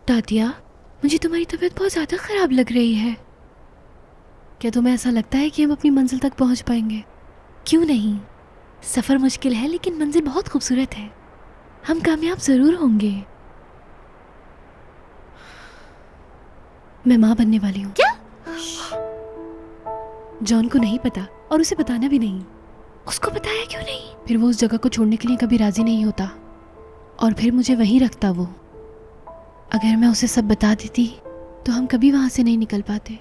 तातिया, मुझे तुम्हारी तबीयत बहुत ज़्यादा ख़राब लग रही है। क्या तुम्हें ऐसा लगता है कि हम अपनी मंजिल तक पहुंच पाएंगे? क्यों नहीं, सफ़र मुश्किल है लेकिन मंजिल बहुत खूबसूरत है। हम कामयाब ज़रूर होंगे। मैं माँ बनने वाली हूँ। क्या? जॉन को नहीं पता और उसे बताना भी नहीं। उसको बताया क्यों नहीं? फिर वो उस जगह को छोड़ने के लिए कभी राजी नहीं होता और फिर मुझे वहीं रखता वो। अगर मैं उसे सब बता देती तो हम कभी वहां से नहीं निकल पाते।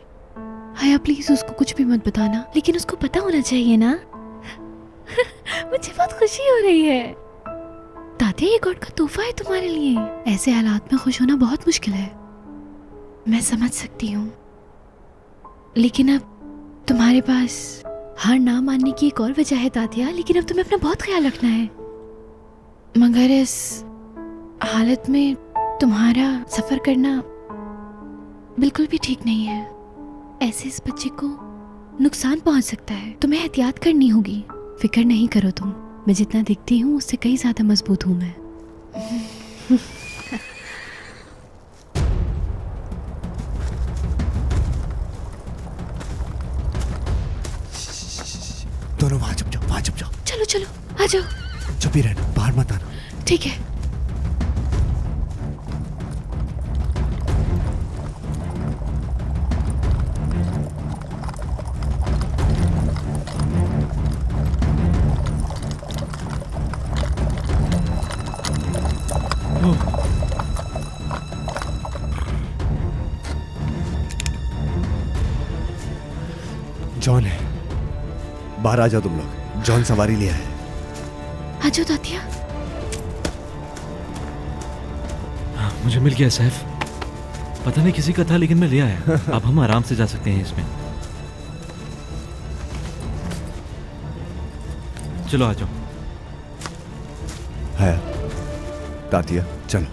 हाया प्लीज उसको कुछ भी मत बताना, लेकिन उसको पता होना चाहिए ना। मुझे बहुत खुशी हो रही है। ताते, ये गॉड का तोहफा है तुम्हारे लिए। ऐसे हालात में खुश होना बहुत मुश्किल है, मैं समझ सकती हूँ, लेकिन अब तुम्हारे पास हार ना मानने की एक और वजह है तातिया। लेकिन अब तुम्हें अपना बहुत ख्याल रखना है। मगर इस हालत में तुम्हारा सफर करना बिल्कुल भी ठीक नहीं है। ऐसे इस बच्चे को नुकसान पहुंच सकता है। तुम्हें एहतियात करनी होगी। फिक्र नहीं करो तुम, मैं जितना दिखती हूँ उससे कई ज्यादा मजबूत हूँ मैं। दोनों वहां चुप जाओ, वहां चुप जाओ। चलो चलो आ जाओ। चुप ही रहना, बाहर मत आना। ठीक है। जॉन है, बाहर आ जाओ तुम लोग। जॉन सवारी लिया है। आ जाओ तातिया। मुझे मिल गया सैफ। पता नहीं किसी का था लेकिन मैं ले आया। अब हम आराम से जा सकते हैं इसमें। चलो आ जाओ। है तातिया, चलो।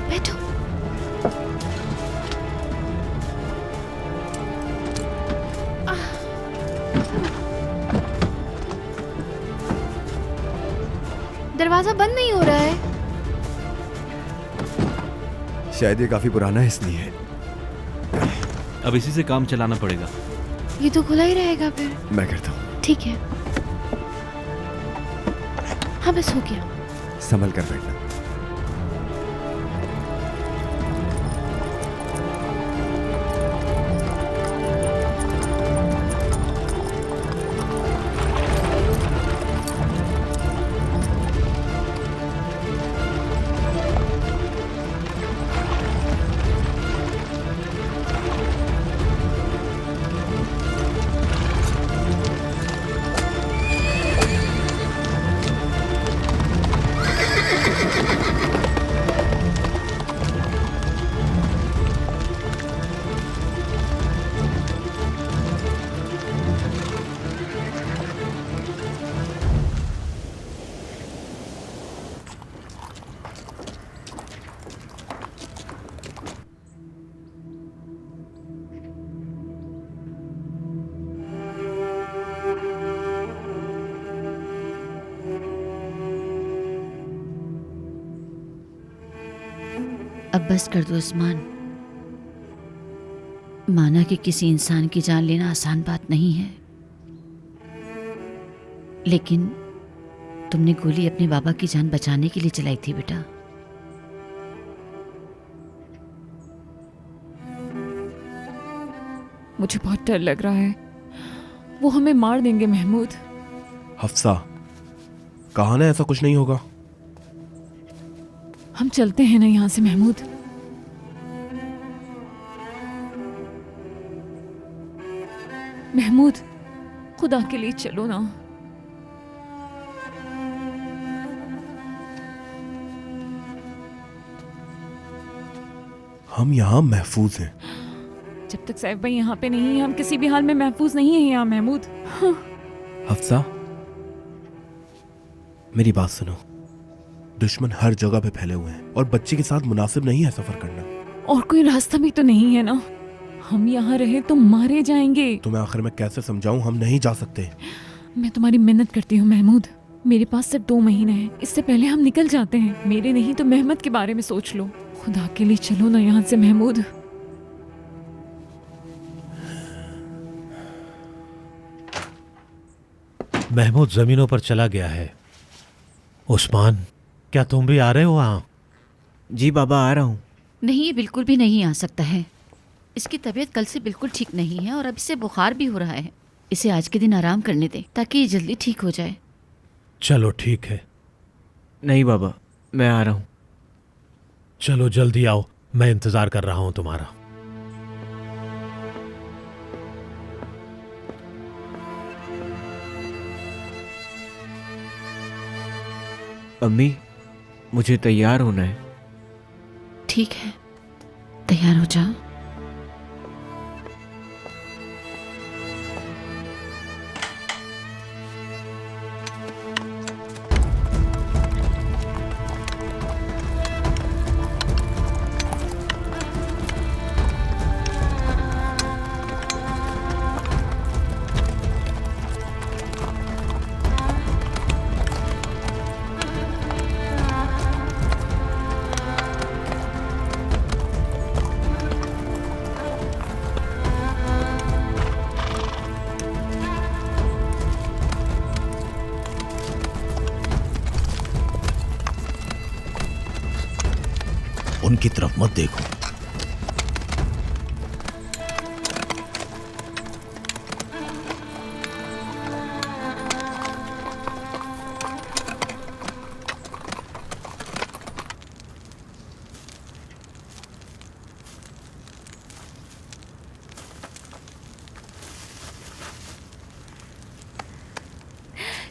बैठो। दरवाजा बंद नहीं हो रहा है। शायद ये काफी पुराना है इसलिए। अब इसी से काम चलाना पड़ेगा। ये तो खुला ही रहेगा फिर। मैं करता हूँ। ठीक है। हाँ बस हो गया। संभल कर बैठना। अब बस कर दो उस्मान। माना कि किसी इंसान की जान लेना आसान बात नहीं है, लेकिन तुमने गोली अपने बाबा की जान बचाने के लिए चलाई थी बेटा। मुझे बहुत डर लग रहा है, वो हमें मार देंगे महमूद। हफ्सा, कहा ना ऐसा कुछ नहीं होगा। हम चलते हैं ना यहाँ से महमूद। महमूद, खुदा के लिए चलो ना। हम यहाँ महफूज हैं। जब तक सैफ भाई यहाँ पे नहीं है, हम किसी भी हाल में महफूज नहीं है यहाँ महमूद। हफ्सा, मेरी बात सुनो। दुश्मन हर जगह पे फैले हुए हैं और बच्चे के साथ मुनासिब नहीं है सफर करना। और कोई रास्ता भी तो नहीं है ना। हम यहाँ रहे तो मारे जाएंगे। तुम्हें आखिर में कैसे समझाऊं, हम नहीं जा सकते। मैं तुम्हारी मिन्नत करती हूँ महमूद, मेरे पास सिर्फ 2 महीने हैं, इससे पहले हम निकल जाते हैं। मेरे नहीं तो मेहमत के बारे में सोच लो। खुदा के लिए चलो ना यहाँ से महमूद। महमूद जमीनों पर चला गया है। उस्मान, क्या तुम भी आ रहे हो वहाँ? जी बाबा, आ रहा हूँ। नहीं, ये बिल्कुल भी नहीं आ सकता है। इसकी तबीयत कल से बिल्कुल ठीक नहीं है और अब इसे बुखार भी हो रहा है। इसे आज के दिन आराम करने दें ताकि ये जल्दी ठीक हो जाए। चलो ठीक है। नहीं बाबा, मैं आ रहा हूँ। चलो जल्दी आओ, मैं इंतजार कर रहा हूँ तुम्हारा। अम्मी, मुझे तैयार होना है। ठीक है, तैयार हो जाओ। उनकी तरफ मत देखो।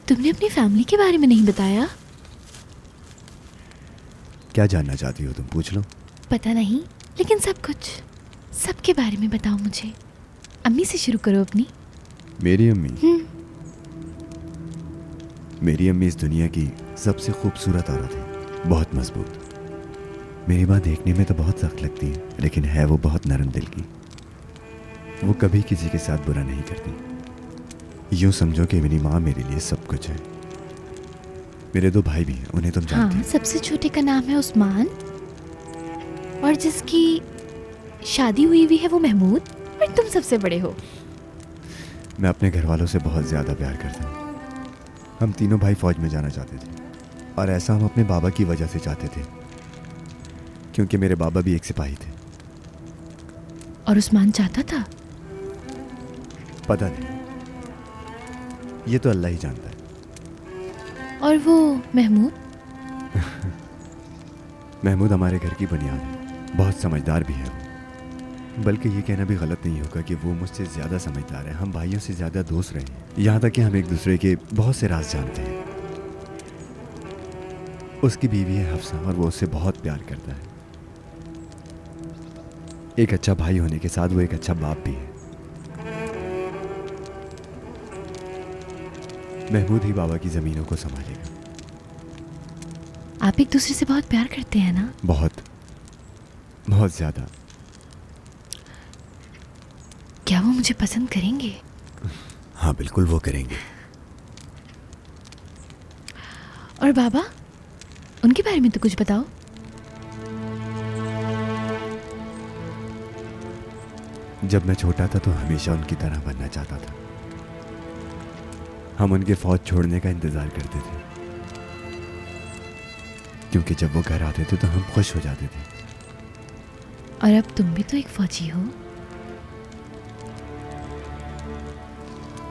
तुमने अपनी फैमिली के बारे में नहीं बताया। क्या जानना चाहती हो तुम, पूछ लो। पता नहीं, लेकिन सब कुछ, सबके बारे में बताओ मुझे। अम्मी से शुरू करो अपनी। मेरी अम्मी? मेरी अम्मी इस दुनिया की सबसे खूबसूरत औरत है, बहुत मजबूत। मेरी माँ देखने में तो बहुत सख्त लगती है, लेकिन है वो बहुत नरम दिल की। वो कभी किसी के साथ बुरा नहीं करती। यूं समझो कि मेरी माँ मेरे लिए सब कुछ है। मेरे 2 भाई भी हैं, उन्हें तुम जानती हाँ, हो। सबसे छोटे का नाम है उस्मान और जिसकी शादी हुई भी है वो महमूद, और तुम सबसे बड़े हो। मैं अपने घर वालों से बहुत ज़्यादा प्यार करता हूँ। हम तीनों भाई फौज में जाना चाहते थे, और ऐसा हम अपने बाबा की वजह से चाहते थे, क्योंकि मेरे बाबा भी एक सिपाही थे। और उस्मान चाहता था? पता नहीं, ये तो अल्लाह ही जानता है। और वो महमूद? महमूद हमारे घर की बुनियाद है, बहुत समझदार भी है वो। बल्कि ये कहना भी गलत नहीं होगा कि वो मुझसे ज़्यादा समझदार है। हम भाइयों से ज़्यादा दोस्त रहे हैं, यहाँ तक कि हम एक दूसरे के बहुत से राज जानते हैं। उसकी बीवी है हफ्सा, और वो उससे बहुत प्यार करता है। एक अच्छा भाई होने के साथ वो एक अच्छा बाप भी है। महमूद ही बाबा की ज़मीनों को संभालेगा। आप एक दूसरे से बहुत प्यार करते हैं ना? बहुत, बहुत ज़्यादा। क्या वो मुझे पसंद करेंगे? हाँ बिल्कुल, वो करेंगे। और बाबा, उनके बारे में तो कुछ बताओ। जब मैं छोटा था तो हमेशा उनकी तरह बनना चाहता था। हम उनके फौज छोड़ने का इंतज़ार करते थे, क्योंकि जब वो घर आते थे तो हम खुश हो जाते थे। और अब तुम भी तो एक फौजी हो।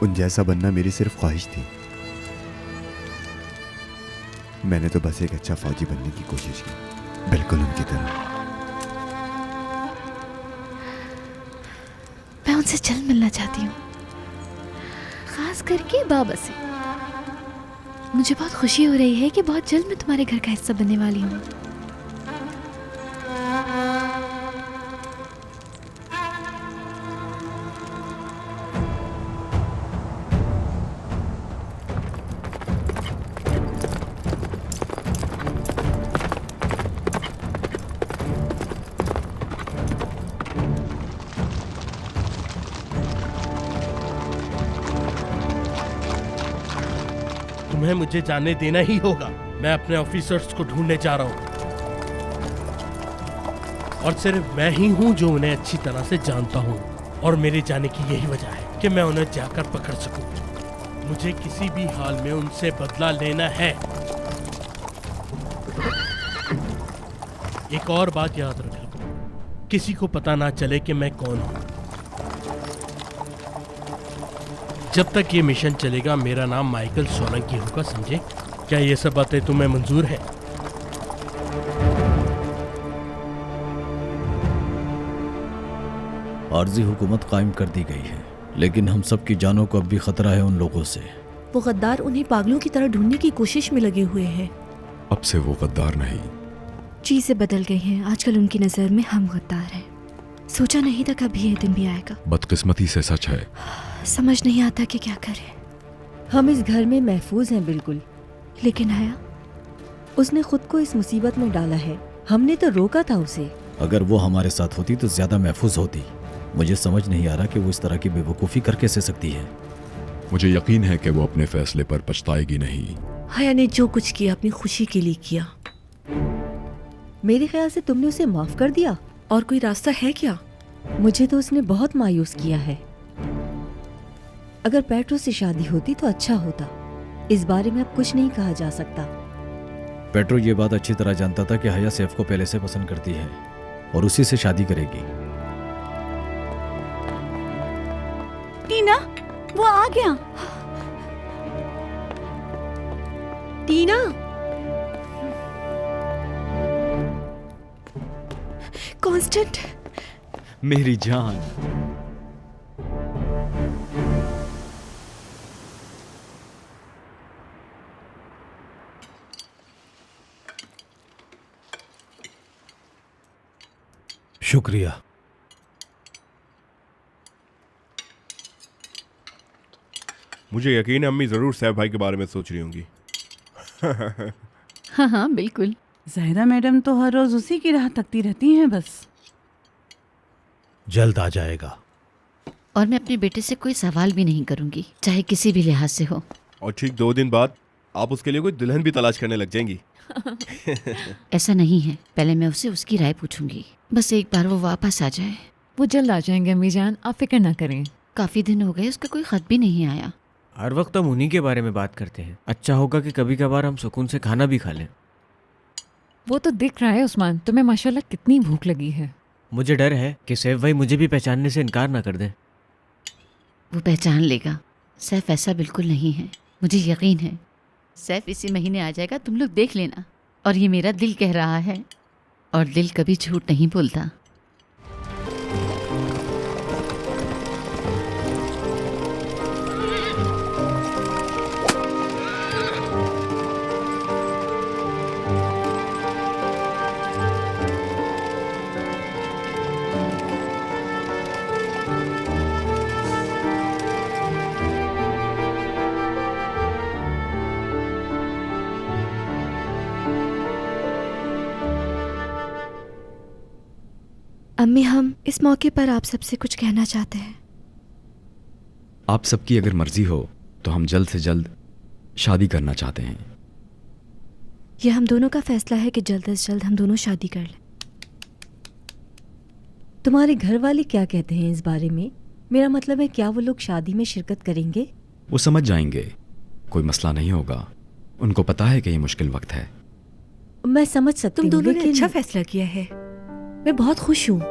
उन जैसा बनना मेरी सिर्फ ख्वाहिश थी। मैंने तो बस एक अच्छा फौजी बनने की कोशिश की, बिल्कुल उनकी तरह। मैं उनसे जल्द मिलना चाहती हूँ, खास करके बाबा से। मुझे बहुत खुशी हो रही है कि बहुत जल्द मैं तुम्हारे घर का हिस्सा बनने वाली हूँ। तुम्हें मुझे जाने देना ही होगा। मैं अपने ऑफिसर्स को ढूंढने जा रहा हूँ और सिर्फ मैं ही हूँ जो उन्हें अच्छी तरह से जानता हूँ, और मेरे जाने की यही वजह है कि मैं उन्हें जाकर पकड़ सकूं। मुझे किसी भी हाल में उनसे बदला लेना है। एक और बात याद रखना, किसी को पता ना चले कि मैं कौन हूं। जब तक ये मिशन चलेगा मेरा नाम माइकल सोलंकी होगा, समझे? क्या ये सब बातें तुम्हें मंजूर है? आर्जी हुकूमत कायम कर दी गई है, लेकिन हम सब की जानों को अब भी खतरा है उन लोगों से। वो गद्दार उन्हें पागलों की तरह ढूंढने की कोशिश में लगे हुए हैं। अब से वो गद्दार नहीं। चीजें बदल गई हैं, आजकल उनकी नजर में हम गद्दार हैं। सोचा नहीं था कभी ये दिन भी आएगा। बदकिस्मती से सच है। समझ नहीं आता कि क्या करें। हम इस घर में महफूज हैं बिल्कुल, लेकिन हया, उसने खुद को इस मुसीबत में डाला है। हमने तो रोका था उसे। अगर वो हमारे साथ होती तो ज्यादा महफूज होती। मुझे समझ नहीं आ रहा कि वो इस तरह की बेवकूफ़ी कर कैसे सकती है। मुझे यकीन है कि वो अपने फैसले पर पछताएगी नहीं। हया ने जो कुछ किया अपनी खुशी के लिए किया। मेरे ख्याल से तुमने उसे माफ कर दिया। और कोई रास्ता है क्या? मुझे तो उसने बहुत मायूस किया है। अगर पेट्रो से शादी होती तो अच्छा होता। इस बारे में अब कुछ नहीं कहा जा सकता। पेट्रो ये बात अच्छी तरह जानता था कि हया सैफ को पहले से पसंद करती है और उसी से शादी करेगी। टीना, वो आ गया। टीना, कांस्टेंट, मेरी जान। शुक्रिया। मुझे यकीन है अम्मी जरूर सैफ भाई के बारे में सोच रही होंगी। हाँ हाँ बिल्कुल। ज़ाहिरा मैडम तो हर रोज उसी की राह तकती रहती हैं बस। जल्द आ जाएगा। और मैं अपने बेटे से कोई सवाल भी नहीं करूंगी, चाहे किसी भी लिहाज से हो। और ठीक 2 दिन बाद आप उसके लिए कोई दुल्हन भी तलाश करने लग जाएंगी। ऐसा नहीं है, पहले मैं उससे उसकी राय पूछूंगी। बस एक बार वो वापस आ जाए। वो जल्द आ जाएंगे अम्मी जान, आप फिक्र ना करें। काफी दिन हो गए, उसका कोई खत भी नहीं आया। हर वक्त हम उन्हीं के बारे में बात करते हैं। अच्छा होगा कि कभी कभार हम सुकून से खाना भी खा लें। वो तो दिख रहा है उस्मान, तुम्हें माशाल्लाह कितनी भूख लगी है। मुझे डर है कि सैफ भाई मुझे भी पहचानने से इनकार ना कर दें। वो पहचान लेगा। सैफ ऐसा बिल्कुल नहीं है, मुझे यकीन है। सैफ इसी महीने आ जाएगा, तुम लोग देख लेना। और ये मेरा दिल कह रहा है, और दिल कभी झूठ नहीं बोलता। अम्मी, हम इस मौके पर आप सबसे कुछ कहना चाहते हैं। आप सबकी अगर मर्जी हो तो हम जल्द से जल्द शादी करना चाहते हैं। यह हम दोनों का फैसला है कि जल्द से जल्द हम दोनों शादी कर लें। तुम्हारे घर वाले क्या कहते हैं इस बारे में? मेरा मतलब है, क्या वो लोग शादी में शिरकत करेंगे? वो समझ जाएंगे, कोई मसला नहीं होगा। उनको पता है कि ये मुश्किल वक्त है। मैं समझ सकती हूँ, तुम दोनों ने लेकिन अच्छा फैसला किया है। मैं बहुत खुश हूँ।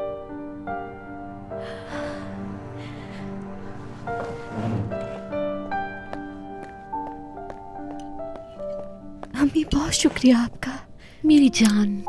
अम्मी, बहुत शुक्रिया आपका, मेरी जान।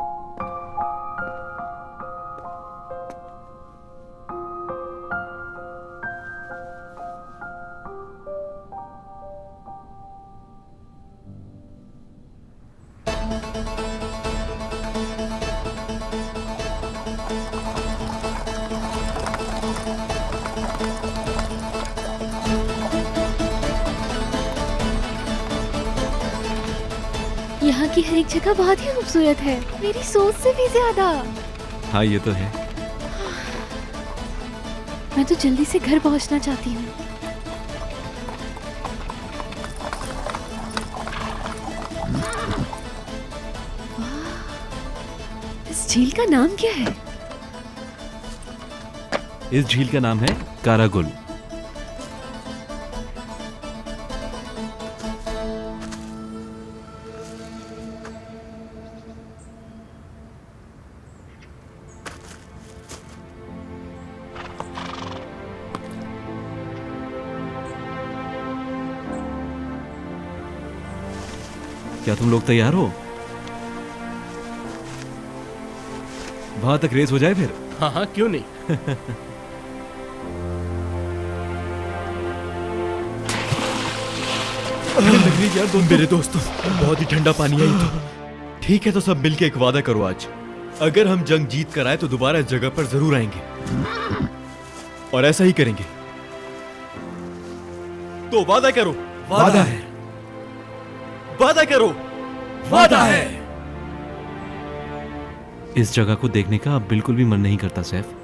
यहाँ की हर एक जगह बहुत ही खूबसूरत है, मेरी सोच से भी ज्यादा। हाँ ये तो है। मैं तो जल्दी से घर पहुंचना चाहती हूँ। इस झील का नाम क्या है? इस झील का नाम है कारागुल। क्या तुम लोग तैयार हो? वहां तक रेस हो जाए फिर? हाँ हाँ, क्यों नहीं। यार तुम मेरे दोस्तों, बहुत ही ठंडा पानी है ये तो। ठीक है तो सब मिलके एक वादा करो आज, अगर हम जंग जीत कर आए तो दोबारा इस जगह पर जरूर आएंगे और ऐसा ही करेंगे। तो वादा करो। वादा है। वादा करो। वादा है। इस जगह को देखने का अब बिल्कुल भी मन नहीं करता सैफ।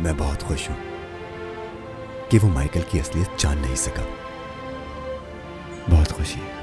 मैं बहुत खुश हूं कि वो माइकल की असलियत जान नहीं सका। बहुत खुशी है।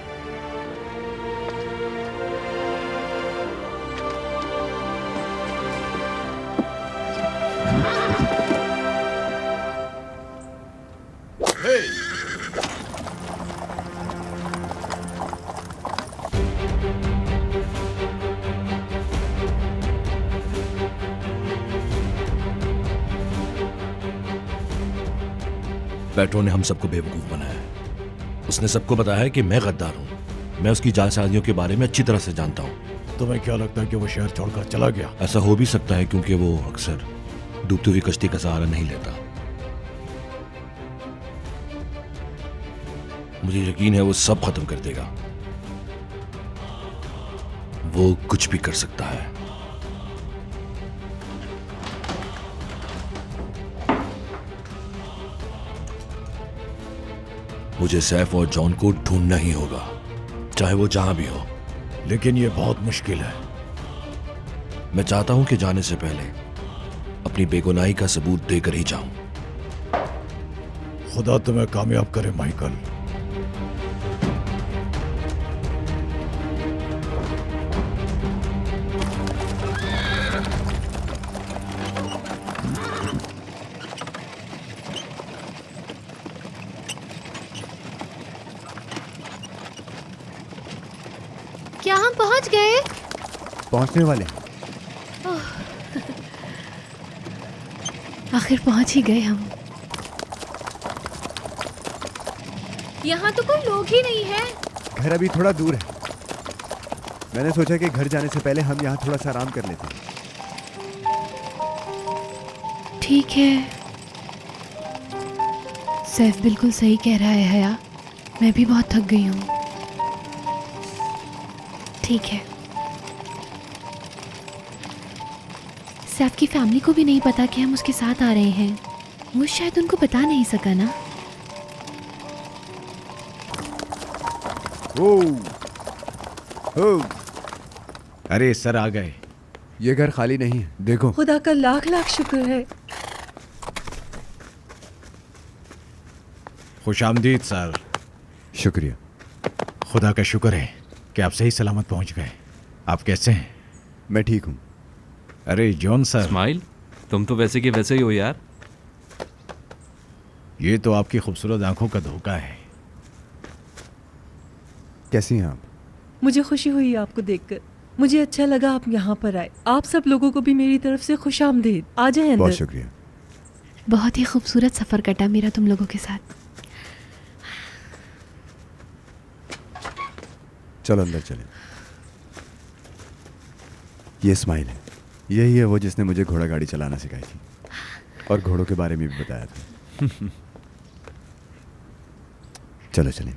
पेट्रो ने हम सबको बेवकूफ बनाया है। उसने सबको बताया है कि मैं गद्दार हूं। मैं उसकी जालसाजियों के बारे में अच्छी तरह से जानता हूं। तुम्हें क्या लगता है कि वो शहर छोड़कर चला गया? ऐसा हो भी सकता है क्योंकि वो अक्सर डूबती हुई कश्ती का सहारा नहीं लेता। मुझे यकीन है वो सब खत्म कर देगा। वो कुछ भी कर सकता है। मुझे सैफ और जॉन को ढूंढना ही होगा, चाहे वो जहां भी हो। लेकिन ये बहुत मुश्किल है। मैं चाहता हूं कि जाने से पहले अपनी बेगुनाही का सबूत देकर ही जाऊं। खुदा तुम्हें कामयाब करे माइकल। क्या हम पहुंच गए? पहुंचने वाले। आखिर पहुंच ही गए हम। यहाँ तो कोई लोग ही नहीं है। घर अभी थोड़ा दूर है। मैंने सोचा कि घर जाने से पहले हम यहाँ थोड़ा सा आराम कर लेते हैं। ठीक है, सैफ बिल्कुल सही कह रहा है हया। मैं भी बहुत थक गई हूँ। ठीक है। सैफ की फैमिली को भी नहीं पता कि हम उसके साथ आ रहे हैं। वो शायद उनको बता नहीं सका ना। ओ, अरे सर आ गए। ये घर खाली नहीं है, देखो। खुदा का लाख लाख शुक्र है। खुशामदीद सर। शुक्रिया। खुदा का शुक्र है कि आप सही सलामत पहुंच गए। आप कैसे हैं? मैं ठीक हूँ। अरे जॉन सर। स्माइल, तुम तो वैसे के वैसे ही हो यार। ये तो आपकी खूबसूरत आंखों का धोखा है। कैसी हैं आप? मुझे खुशी हुई आपको देखकर। मुझे अच्छा लगा आप यहाँ पर आए। आप सब लोगों को भी मेरी तरफ से खुशामदीद। आ जाए अंदर। बहुत शुक्रिया। बहुत ही खूबसूरत सफर कटा मेरा तुम लोगों के साथ। चलो अंदर चलें। ये स्माइल है। यही है वो जिसने मुझे घोड़ा गाड़ी चलाना सिखाई थी और घोड़ों के बारे में भी बताया था। चलो चलें।